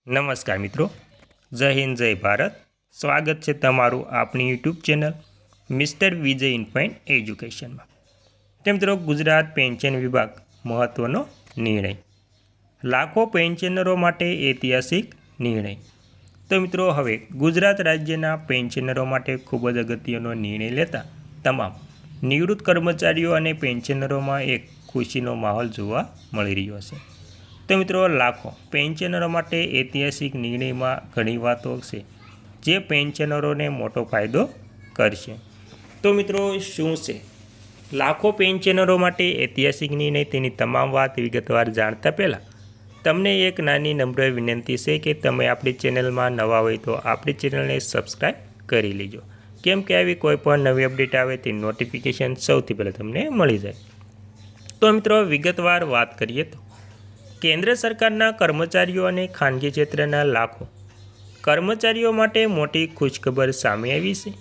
નમસ્કાર મિત્રો, જય હિન્દ જય ભારત. સ્વાગત છે તમારું આપણી યુટ્યુબ ચેનલ મિસ્ટર વિજય ઇનફાઇન એજ્યુકેશનમાં. તો મિત્રો, ગુજરાત પેન્શન વિભાગ મહત્ત્વનો નિર્ણય, લાખો પેન્શનરો માટે ઐતિહાસિક નિર્ણય. તો મિત્રો, હવે ગુજરાત રાજ્યના પેન્શનરો માટે ખૂબ જ અગત્યનો નિર્ણય લેતા તમામ નિવૃત્ત કર્મચારીઓ અને પેન્શનરોમાં એક ખુશીનો માહોલ જોવા મળી રહ્યો છે. તો મિત્રો, લાખો પેન્શનરો માટે ઐતિહાસિક નિર્ણયમાં ઘણી વાતો છે જે પેન્શનરોને મોટો ફાયદો કરશે. તો મિત્રો, શું છે લાખો પેન્શનરો માટે ઐતિહાસિક નિર્ણય, તેની તમામ વાત વિગતવાર જાણતા પહેલાં તમને એક નાની નમ્ર વિનંતી છે કે તમે આપણી ચેનલમાં નવા હોય તો આપણી ચેનલને સબસ્ક્રાઈબ કરી લેજો, કેમ કે આવી કોઈ પણ નવી અપડેટ આવે તે નોટિફિકેશન સૌથી પહેલાં તમને મળી જાય. તો મિત્રો, વિગતવાર વાત કરીએ તો કેન્દ્ર સરકારના કર્મચારીઓ અને ખાનગી ક્ષેત્રના લાખો કર્મચારીઓ માટે મોટી ખુશખબર સામે આવી છે.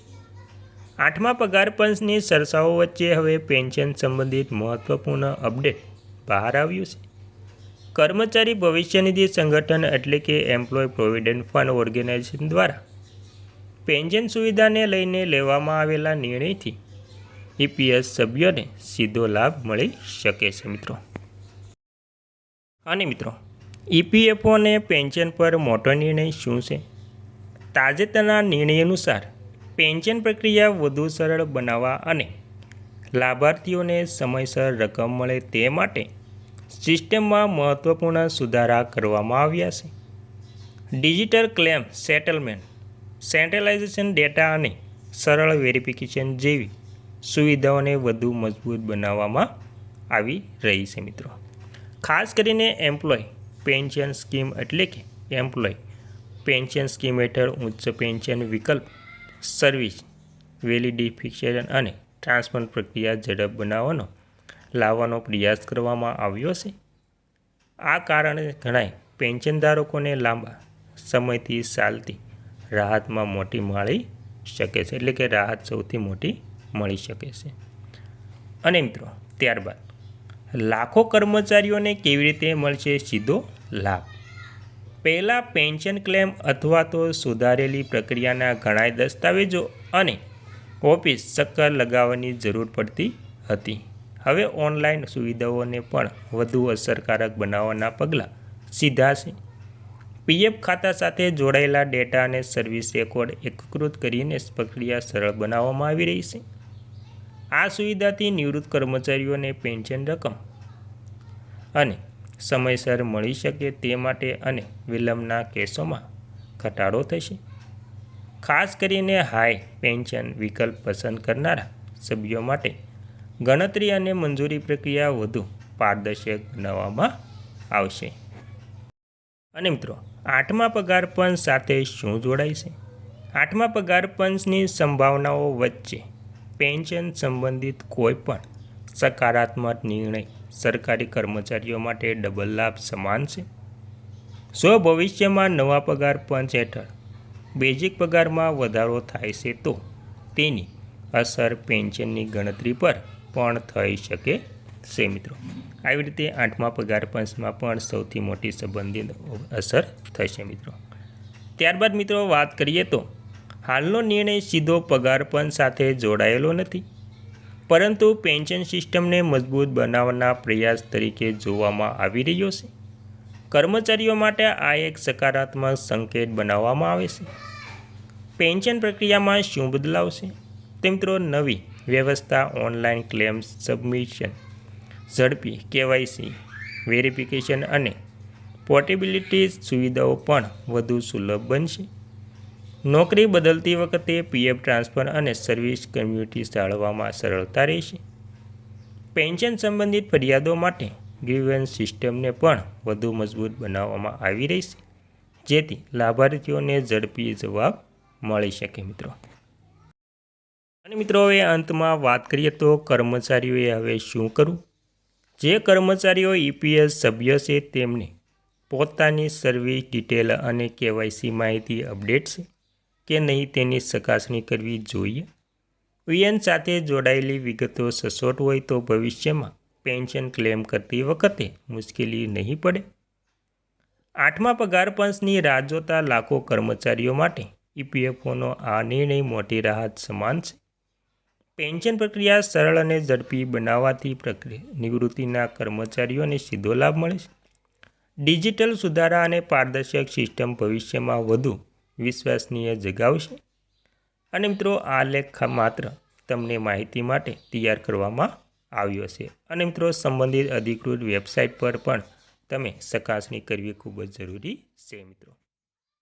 8મા પગાર પંચની ચર્ચાઓ વચ્ચે હવે પેન્શન સંબંધિત મહત્વપૂર્ણ અપડેટ બહાર આવ્યું છે. કર્મચારી ભવિષ્ય નિધિ સંગઠન એટલે કે એમ્પ્લોય પ્રોવિડન્ટ ફંડ ઓર્ગેનાઇઝેશન દ્વારા પેન્શન સુવિધાને લઈને લેવામાં આવેલા નિર્ણયથી ઈપીએસ સભ્યોને સીધો લાભ મળી શકે છે મિત્રો. અને મિત્રો, ઈપીએફઓ અને પેન્શન પર મોટો નિર્ણય શું છે? તાજેતરના નિર્ણય અનુસાર પેન્શન પ્રક્રિયા વધુ સરળ બનાવવા અને લાભાર્થીઓને સમયસર રકમ મળે તે માટે સિસ્ટમમાં મહત્વપૂર્ણ સુધારા કરવામાં આવ્યા છે. ડિજિટલ ક્લેમ સેટલમેન્ટ, સેન્ટ્રલાઇઝેશન ડેટા અને સરળ વેરિફિકેશન જેવી સુવિધાઓને વધુ મજબૂત બનાવવામાં આવી રહી છે મિત્રો. ખાસ કરીને એમ્પ્લોય પેન્શન સ્કીમ એટલે કે એમ્પ્લોય પેન્શન સ્કીમ હેઠળ ઉચ્ચ પેન્શન વિકલ્પ, સર્વિસ વેલિડિફિકેશન અને ટ્રાન્સફર પ્રક્રિયા ઝડપ લાવવાનો પ્રયાસ કરવામાં આવ્યો છે. આ કારણે ઘણા પેન્શનધારકોને લાંબા સમયથી ચાલતી રાહતમાં મોટી મળી શકે છે, એટલે કે રાહત સૌથી મોટી મળી શકે છે. અને મિત્રો, ત્યારબાદ લાખો કર્મચારીઓને કેવી રીતે મળશે સીધો લાભ? પહેલાં પેન્શન ક્લેમ અથવા તો સુધારેલી પ્રક્રિયાના ઘણા દસ્તાવેજો અને ઓફિસ ચક્કર લગાવવાની જરૂર પડતી હતી. હવે ઓનલાઈન સુવિધાઓને પણ વધુ અસરકારક બનાવવાના પગલાં સીધા છે. પીએફ ખાતા સાથે જોડાયેલા ડેટા અને સર્વિસ રેકોર્ડ એકીકૃત કરીને પ્રક્રિયા સરળ બનાવવામાં આવી રહી છે. આ સુવિધાથી નિવૃત્ત કર્મચારીઓને પેન્શન રકમ અને સમયસર મળી શકે તે માટે અને વિલંબના કેસોમાં ઘટાડો થશે. ખાસ કરીને હાઈ પેન્શન વિકલ્પ પસંદ કરનારા સભ્યો માટે ગણતરી અને મંજૂરી પ્રક્રિયા વધુ પારદર્શક બનાવવામાં આવશે. અને મિત્રો, 8મા પગાર પંચ સાથે શું જોડાય છે? 8મા પગાર પંચની સંભાવનાઓ વચ્ચે પેન્શન સંબંધિત કોઈ પણ સકારાત્મક નિર્ણય સરકારી કર્મચારીઓ માટે ડબલ લાભ સમાન છે. જો ભવિષ્યમાં નવા પગાર પંચ હેઠળ બેઝિક પગારમાં વધારો થાય છે તો તેની અસર પેન્શનની ગણતરી પર પણ થઈ શકે છે મિત્રો. આવી રીતે 8મા પગાર પંચમાં પણ સૌથી મોટી સંબંધિત અસર થશે મિત્રો. ત્યારબાદ મિત્રો, વાત કરીએ તો હાલનો નિર્ણય સીધો પગાર પંચ સાથે જોડાયેલો નથી, પરંતુ પેન્શન સિસ્ટમને મજબૂત બનાવવાના પ્રયાસ તરીકે જોવામાં આવી રહ્યો છે. કર્મચારીઓ માટે આ એક સકારાત્મક સંકેત બનાવવામાં આવે છે. પેન્શન પ્રક્રિયામાં શું બદલાવ છે? તો મિત્રો, નવી વ્યવસ્થા ઓનલાઈન ક્લેમ્સ સબમિશન, ઝડપી કેવાયસી વેરિફિકેશન અને પોર્ટેબિલિટી સુવિધાઓ પણ વધુ સુલભ બનશે. નોકરી બદલતી વખતે પીએફ ટ્રાન્સફર અને સર્વિસ કમ્યુનિટી જાળવવામાં સરળતા રહેશે. પેન્શન સંબંધિત ફરિયાદો માટે ગ્રીવન્સ સિસ્ટમને પણ વધુ મજબૂત બનાવવામાં આવી રહી છે, જેથી લાભાર્થીઓને ઝડપી જવાબ મળી શકે મિત્રો. અને મિત્રો, હવે અંતમાં વાત કરીએ તો કર્મચારીઓએ હવે શું કરવું? જે કર્મચારીઓ ઈપીએસ સભ્ય છે તેમને પોતાની સર્વિસ ડિટેલ અને કેવાયસી માહિતી અપડેટ છે કે નહીં તેની ચકાસણી કરવી જોઈએ. વીએન સાથે જોડાયેલી વિગતો સચોટ હોય તો ભવિષ્યમાં પેન્શન ક્લેમ કરતી વખતે મુશ્કેલી નહીં પડે. 8મા પગાર પંચની રાહ જોતા લાખો કર્મચારીઓ માટે EPFOનો આ નિર્ણય મોટી રાહત સમાન છે. પેન્શન પ્રક્રિયા સરળ અને ઝડપી બનાવવાથી નિવૃત્તિના કર્મચારીઓને સીધો લાભ મળે છે. ડિજિટલ સુધારા અને પારદર્શક સિસ્ટમ ભવિષ્યમાં વધુ વિશ્વસનીય જગાવશે. અને મિત્રો, આ લેખ માત્ર તમને માહિતી માટે તૈયાર કરવામાં આવ્યો છે. અને મિત્રો, સંબંધિત અધિકૃત વેબસાઇટ પર પણ તમે ચકાસણી કરવી ખૂબ જ જરૂરી છે મિત્રો.